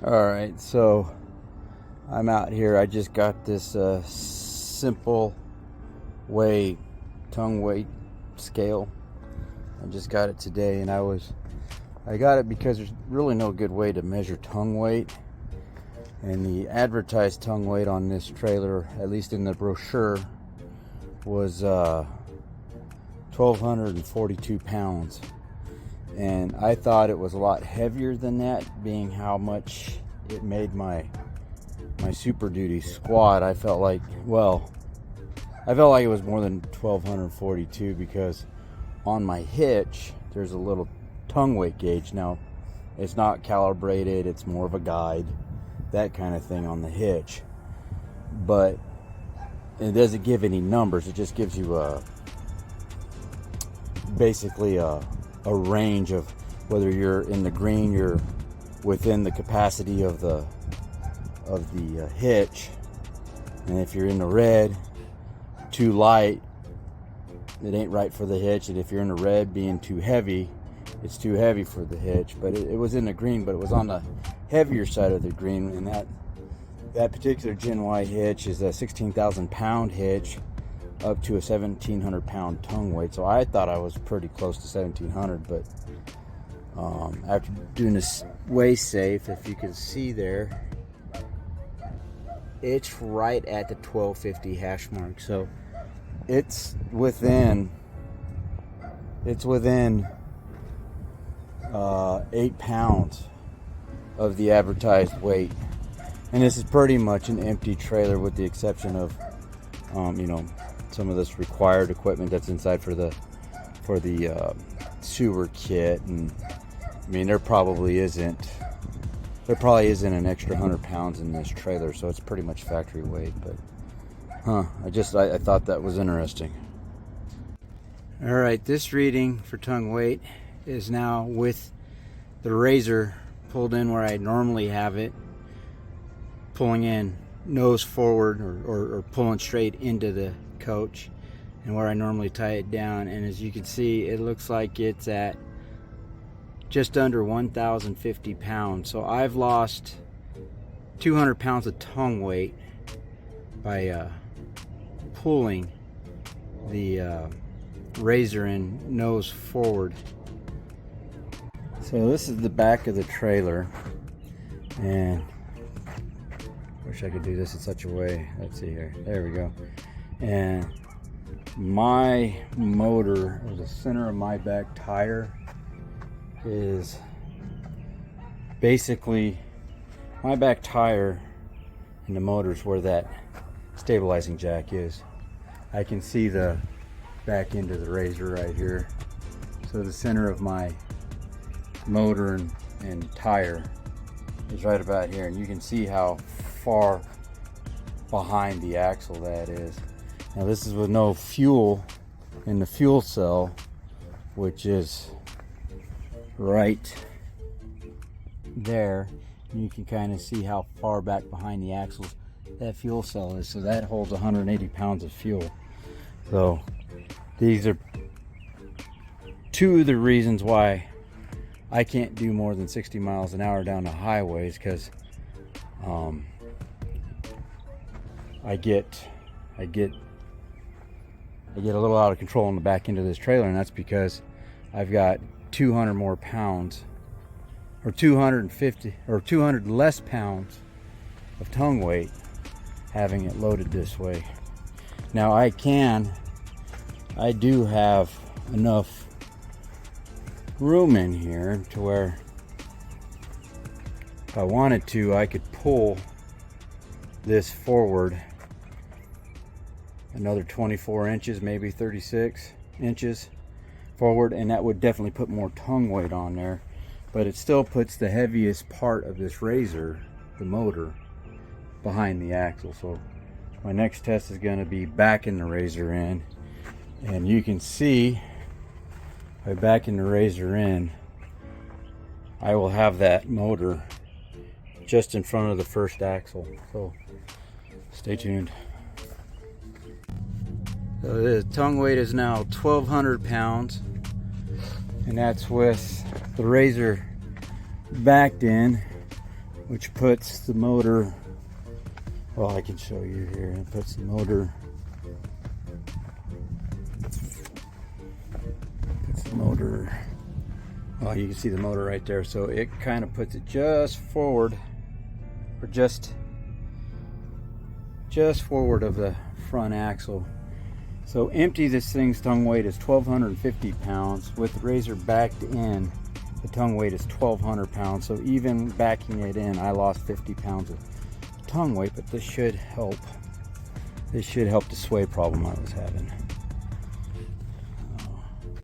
All right, so I'm out here. I just got this simple weight, tongue weight scale. I just got it today, and I got it because there's really no good way to measure tongue weight. And the advertised tongue weight on this trailer, at least in the brochure, was 1,242 pounds. And I thought it was a lot heavier than that, being how much it made my Super Duty squat. I felt like it was more than 1,242 because on my hitch there's a little tongue weight gauge. Now it's not calibrated, it's more of a guide, that kind of thing on the hitch, but it doesn't give any numbers. It just gives you basically a range of whether you're in the green, you're within the capacity of the hitch, and if you're in the red, too light, it ain't right for the hitch, and if you're in the red, being too heavy, it's too heavy for the hitch. But it was in the green, but it was on the heavier side of the green, and that particular Gen Y hitch is a 16,000 pound hitch up to a 1,700 pound tongue weight. So I thought I was pretty close to 1,700, but after doing this weigh safe, if you can see there, it's right at the 1250 hash mark. So it's within 8 pounds of the advertised weight. And this is pretty much an empty trailer with the exception of some of this required equipment that's inside for the sewer kit. And I mean, there probably isn't an extra 100 pounds in this trailer, so it's pretty much factory weight. But I thought that was interesting. All right, this reading for tongue weight is now with the razor pulled in where I normally have it, pulling in nose forward or pulling straight into the coach, and where I normally tie it down. And as you can see, it looks like it's at just under 1,050 pounds. So I've lost 200 pounds of tongue weight by pulling the razor in nose forward. So this is the back of the trailer, and wish I could do this in such a way. Let's see here. There we go. And my motor, or the center of my back tire, is basically my back tire, and the motor's where that stabilizing jack is. I can see the back end of the razor right here. So the center of my motor and tire is right about here, and you can see how far behind the axle that is. Now this is with no fuel in the fuel cell, which is right there. And you can kind of see how far back behind the axles that fuel cell is. So that holds 180 pounds of fuel. So these are two of the reasons why I can't do more than 60 miles an hour down the highways, because I get a little out of control on the back end of this trailer, and that's because I've got 200 more pounds, or 250 or 200 less pounds of tongue weight having it loaded this way. Now I do have enough room in here to where if I wanted to, I could pull this forward another 24 inches, maybe 36 inches forward, and that would definitely put more tongue weight on there. But it still puts the heaviest part of this razor, the motor, behind the axle. So my next test is going to be backing the razor in, and you can see by backing the razor in, I will have that motor just in front of the first axle. So stay tuned. So the tongue weight is now 1,200 pounds, and that's with the razor backed in which puts the motor, well, I can show you here. It puts the motor, well, you can see the motor right there. So it kind of puts it just forward, or just forward of the front axle. So empty, this thing's tongue weight is 1,250 pounds. With the RZR backed in, the tongue weight is 1,200 pounds. So even backing it in, I lost 50 pounds of tongue weight, but this should help. This should help the sway problem I was having.